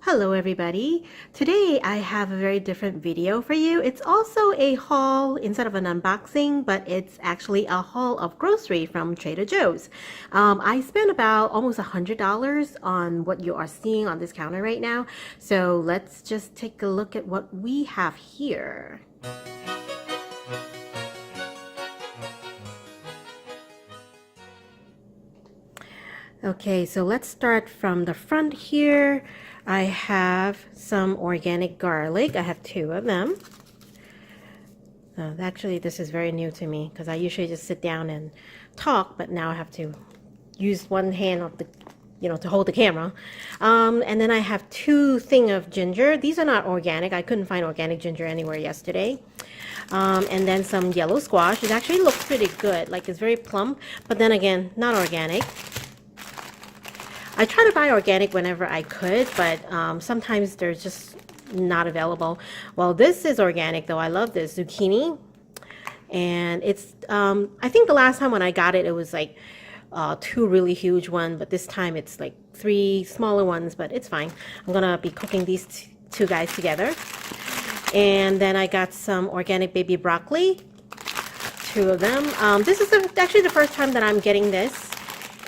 Hello everybody. Today I have a very different video for you. It's also a haul instead of an unboxing, but it's actually a haul of grocery from Trader Joe's. I spent about almost $100 on what you are seeing on this counter right now. So let's just take a look at what we have here. Okay, so let's start from the front here. I have some organic garlic. I have 2 of them. Actually, this is very new to me because I usually just sit down and talk, but now I have to use one hand of the, to hold the camera. And then I have 2 things of ginger. These are not organic. I couldn't find organic ginger anywhere yesterday. And then some yellow squash. It actually looks pretty good. Like it's very plump, but then again, not organic. I try to buy organic whenever I could, but sometimes they're just not available. Well, this is organic though. I love this zucchini, and it's I think the last time when I got it, it was like 2 really huge ones, but this time it's like 3 smaller ones, but it's fine. I'm gonna be cooking these 2 guys together. And then I got some organic baby broccoli, 2 of them. This is actually the first time that I'm getting this.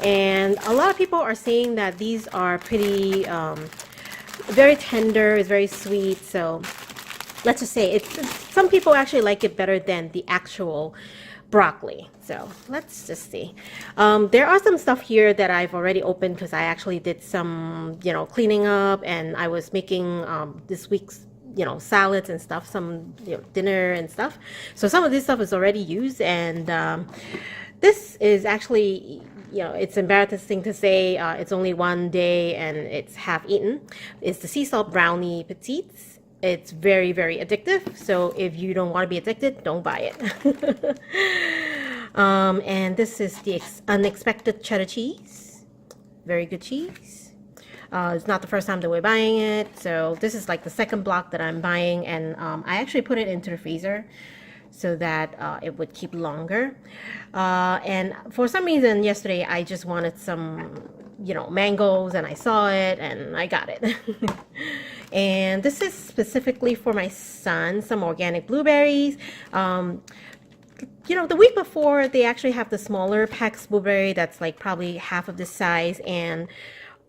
And a lot of people are saying that these are pretty, very tender, it's very sweet. So let's just say some people actually like it better than the actual broccoli. So let's just see. There are some stuff here that I've already opened because I actually did some, cleaning up, and I was making this week's salads and stuff, some dinner and stuff. So some of this stuff is already used, and this is actually, it's embarrassing to say it's only 1 day and it's half eaten. It's the sea salt brownie petites. It's very, very addictive. So if you don't want to be addicted, don't buy it. And this is the unexpected cheddar cheese. Very good cheese. It's not the first time that we're buying it. So this is like the second block that I'm buying, and I actually put it into the freezer so that it would keep longer. And for some reason yesterday I just wanted some, mangoes, and I saw it and I got it. And this is specifically for my son, some organic blueberries. The week before they actually have the smaller Pax blueberry that's like probably half of this size, and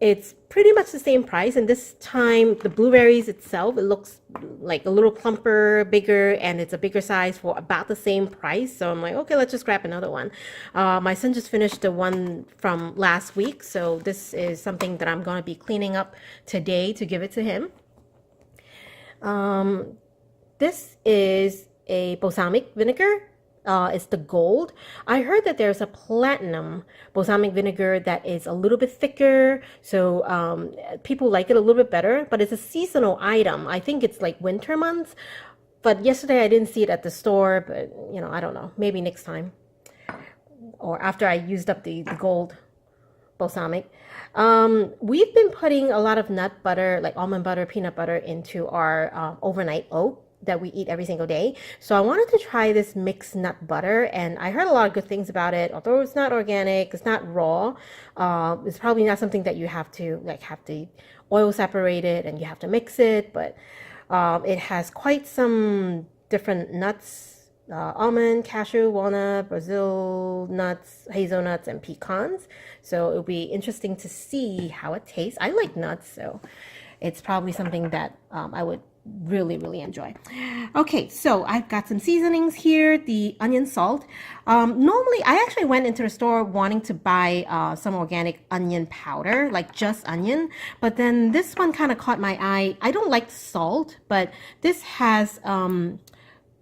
it's pretty much the same price. And this time the blueberries itself, it looks like a little plumper, bigger, and it's a bigger size for about the same price. So I'm like, okay, let's just grab another one. My son just finished the one from last week, so this is something that I'm going to be cleaning up today to give it to him. This is a balsamic vinegar. It's the gold. I heard that there's a platinum balsamic vinegar that is a little bit thicker, so people like it a little bit better, but it's a seasonal item. I think it's like winter months, but yesterday I didn't see it at the store, but I don't know, maybe next time, or after I used up the gold balsamic. We've been putting a lot of nut butter, like almond butter, peanut butter, into our overnight oat that we eat every single day. So I wanted to try this mixed nut butter, and I heard a lot of good things about it. Although it's not organic, it's not raw, it's probably not something that you have to have the oil separated and you have to mix it, but it has quite some different nuts, almond, cashew, walnut, Brazil nuts, hazelnuts, and pecans. So it'll be interesting to see how it tastes. I like nuts, so it's probably something that I would really enjoy. Okay, so I've got some seasonings here. The onion salt. Normally I actually went into the store wanting to buy some organic onion powder, like just onion, but then this one kind of caught my eye. I don't like salt, but this has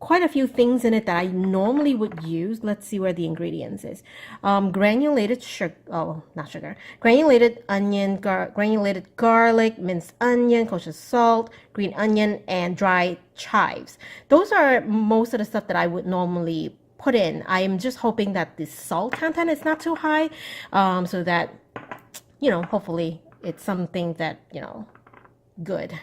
quite a few things in it that I normally would use. Let's see where the ingredients is. Granulated sugar, not sugar, granulated onion, granulated garlic, minced onion, kosher salt, green onion, and dried chives. Those are most of the stuff that I would normally put in. I am just hoping that the salt content is not too high, so that, hopefully it's something that, good.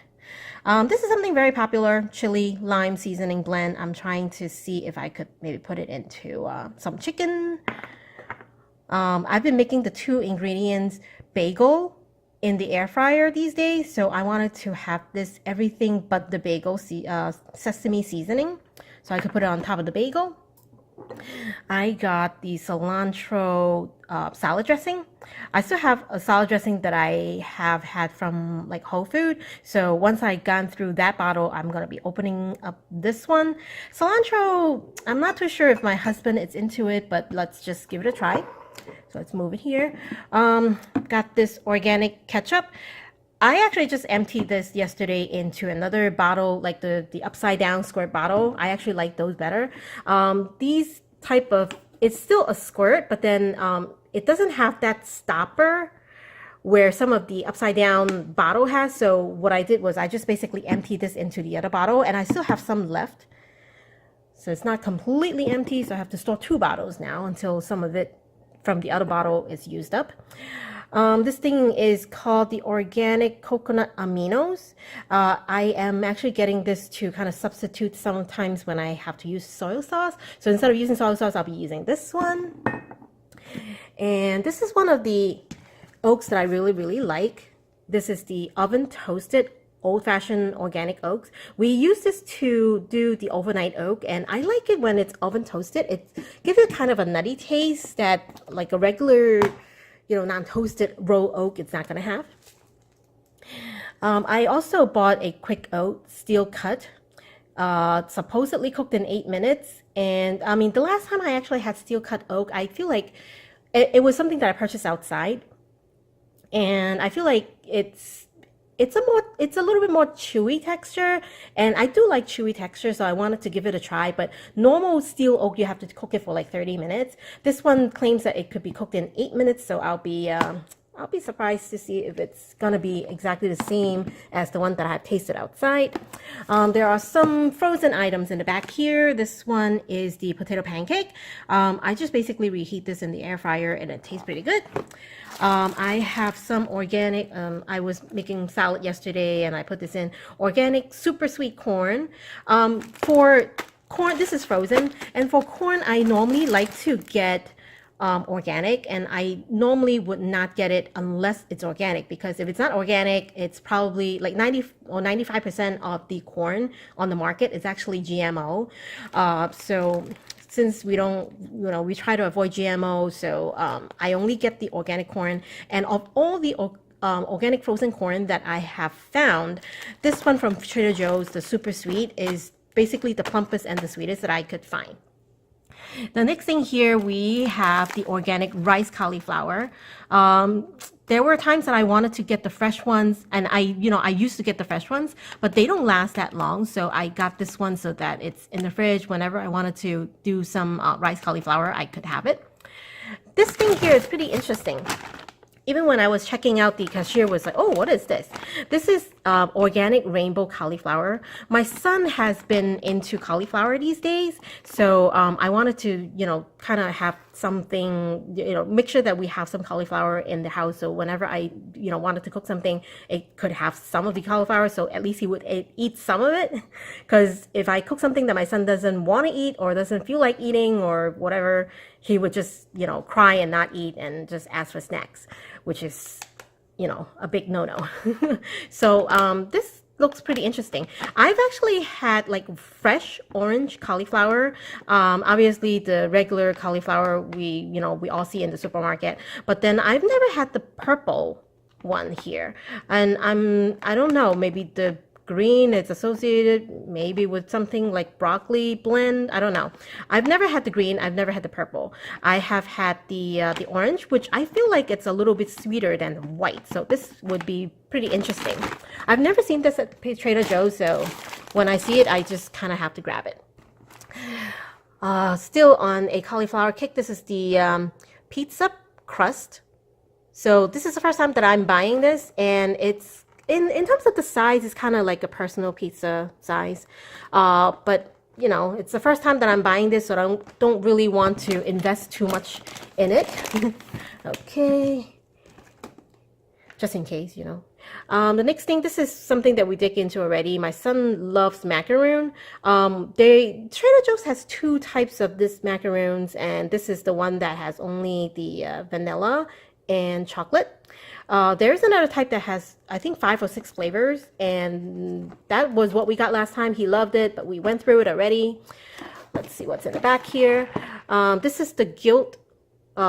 This is something very popular, chili lime seasoning blend. I'm trying to see if I could maybe put it into some chicken. I've been making the 2 ingredients bagel in the air fryer these days, so I wanted to have this everything but the bagel sesame seasoning, so I could put it on top of the bagel. I got the cilantro salad dressing. I still have a salad dressing that I have had from like Whole Food. So once I gone through that bottle, I'm gonna be opening up this one. Cilantro, I'm not too sure if my husband is into it, but let's just give it a try. So let's move it here. Got this organic ketchup. I actually just emptied this yesterday into another bottle, like the upside down squirt bottle. I actually like those better. These type of, it's still a squirt, but then it doesn't have that stopper where some of the upside down bottle has. So what I did was I just basically emptied this into the other bottle, and I still have some left. So it's not completely empty, so I have to store 2 bottles now until some of it from the other bottle is used up. This thing is called the Organic Coconut Aminos. I am actually getting this to kind of substitute sometimes when I have to use soy sauce. So instead of using soy sauce, I'll be using this one. And this is one of the oats that I really like. This is the oven toasted old-fashioned organic oats. We use this to do the overnight oat, and I like it when it's oven toasted. It gives it kind of a nutty taste that like a regular, non-toasted raw oat it's not gonna have. I also bought a quick oat steel cut, supposedly cooked in 8 minutes. And I mean, the last time I actually had steel cut oat, I feel like it was something that I purchased outside, and I feel like it's a little bit more chewy texture, and I do like chewy texture, so I wanted to give it a try. But normal steel oak, you have to cook it for like 30 minutes. This one claims that it could be cooked in 8 minutes, so I'll be surprised to see if it's gonna be exactly the same as the one that I've tasted outside. There are some frozen items in the back here. This one is the potato pancake. I just basically reheat this in the air fryer, and it tastes pretty good. I have some organic, I was making salad yesterday and I put this in, organic super sweet corn. For corn, this is frozen, and for corn I normally like to get organic, and I normally would not get it unless it's organic, because if it's not organic, it's probably like 90 or 95% of the corn on the market is actually GMO. So since we don't, we try to avoid GMO, so I only get the organic corn. And of all the organic frozen corn that I have found, this one from Trader Joe's, the super sweet, is basically the plumpest and the sweetest that I could find. The next thing here, we have the organic rice cauliflower. There were times that I wanted to get the fresh ones, and I used to get the fresh ones, but they don't last that long. So I got this one so that it's in the fridge. Whenever I wanted to do some rice cauliflower, I could have it. This thing here is pretty interesting. Even when I was checking out, the cashier was like, oh, what is this? This is organic rainbow cauliflower. My son has been into cauliflower these days, so I wanted to, kind of have something, make sure that we have some cauliflower in the house. So whenever I, wanted to cook something, it could have some of the cauliflower, so at least he would eat some of it. Because if I cook something that my son doesn't want to eat or doesn't feel like eating or whatever, he would just, cry and not eat and just ask for snacks, which is, a big no-no. So this looks pretty interesting. I've actually had like fresh orange cauliflower. Obviously the regular cauliflower we all see in the supermarket, but then I've never had the purple one here. And I don't know, maybe the green is associated maybe with something like broccoli blend. I don't know. I've never had the green. I've never had the purple. I have had the orange, which I feel like it's a little bit sweeter than the white. So this would be pretty interesting. I've never seen this at Trader Joe's, so when I see it, I just kind of have to grab it. Still on a cauliflower cake. This is the pizza crust. So this is the first time that I'm buying this, and it's in terms of the size, it's kind of like a personal pizza size. But it's the first time that I'm buying this, so I don't really want to invest too much in it. Okay, just in case, The next thing, this is something that we dig into already. My son loves macaroon. Trader Joe's has 2 types of this macaroons, and this is the one that has only the vanilla and chocolate. There's another type that has, I think, 5 or 6 flavors, and that was what we got last time. He loved it, but we went through it already. Let's see what's in the back here. This is the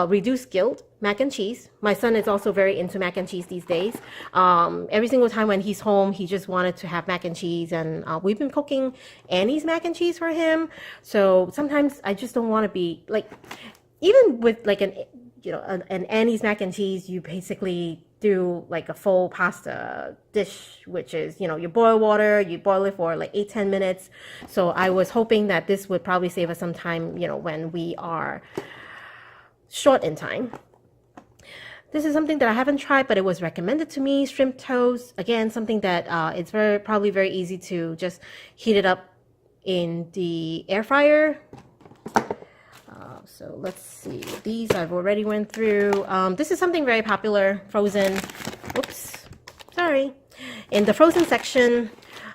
reduced guilt mac and cheese. My son is also very into mac and cheese these days. Every single time when he's home, he just wanted to have mac and cheese, and we've been cooking Annie's mac and cheese for him. So sometimes I just don't want to be like, even with like an Annie's mac and cheese, you basically do like a full pasta dish, which is, you boil water, you boil it for like 8-10 minutes. So I was hoping that this would probably save us some time, when we are short in time. This is something that I haven't tried, but it was recommended to me. Shrimp toast. Again, something that it's probably very easy to just heat it up in the air fryer. So let's see. These I've already went through. This is something very popular, frozen. Oops, sorry. In the frozen section,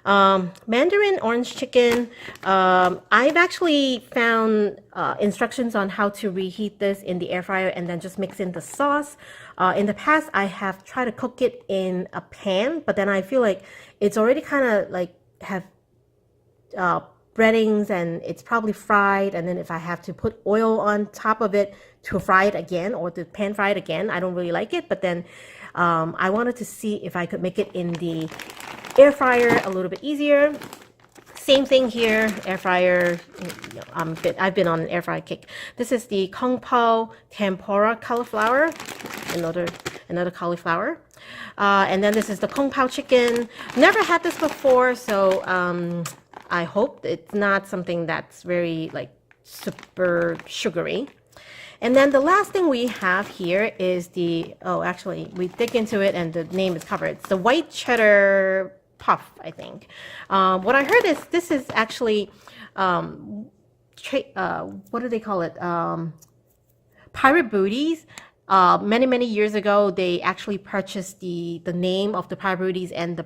Mandarin orange chicken. I've actually found instructions on how to reheat this in the air fryer and then just mix in the sauce. In the past, I have tried to cook it in a pan, but then I feel like it's already kind of like have breadings and it's probably fried, and then if I have to put oil on top of it to fry it again or to pan fry it again, I don't really like it. But then I wanted to see if I could make it in the air fryer a little bit easier. Same thing here, air fryer. I've been on an air fryer kick. This is the Kung Pao tempura cauliflower, another cauliflower. And then this is the Kung Pao chicken. Never had this before, so I hope it's not something that's very like super sugary. And then the last thing we have here is actually we dig into it and the name is covered. It's the white cheddar puff, I think. What I heard is this is actually, what do they call it? Pirate Booties. Many years ago, they actually purchased the name of the Pirate Booties and the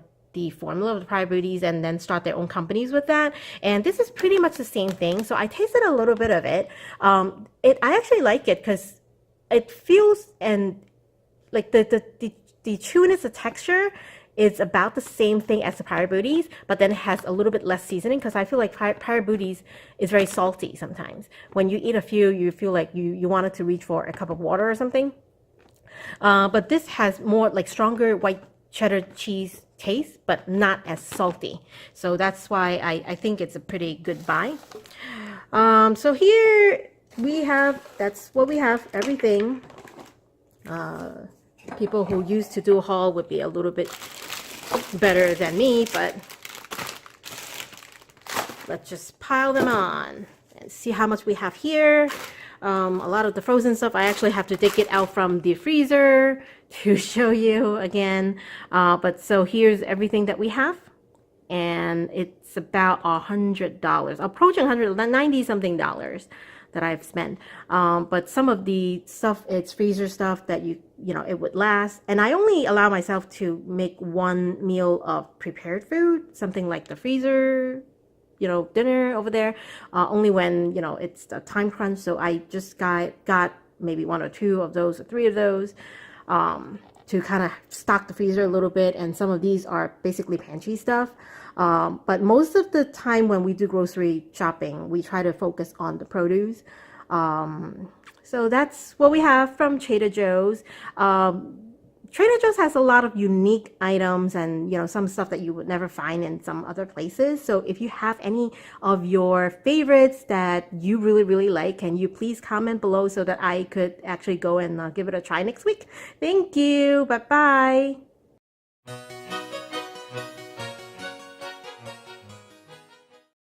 formula of the Pirate Booties and then start their own companies with that. And this is pretty much the same thing. So I tasted a little bit of it. I actually like it because it feels and like the chewiness, the texture is about the same thing as the Pirate Booties, but then it has a little bit less seasoning because I feel like Pirate Booties is very salty sometimes. When you eat a few, you feel like you wanted to reach for a cup of water or something. But this has more like stronger white cheddar cheese taste, but not as salty. So that's why I think it's a pretty good buy. So here that's what we have, everything. People who used to do a haul would be a little bit better than me, but let's just pile them on and see how much we have here. A lot of the frozen stuff, I actually have to dig it out from the freezer to show you again. But so here's everything that we have. And it's about $100, approaching $190 something that I've spent. But some of the stuff, it's freezer stuff that it would last. And I only allow myself to make one meal of prepared food, something like the freezer dinner over there, only when, it's the time crunch. So I just got maybe 1 or 2 of those or 3 of those to kind of stock the freezer a little bit. And some of these are basically pantry stuff. But most of the time when we do grocery shopping, we try to focus on the produce. So that's what we have from Trader Joe's. Trader Joe's has a lot of unique items and, some stuff that you would never find in some other places. So if you have any of your favorites that you really like, can you please comment below so that I could actually go and give it a try next week? Thank you. Bye-bye.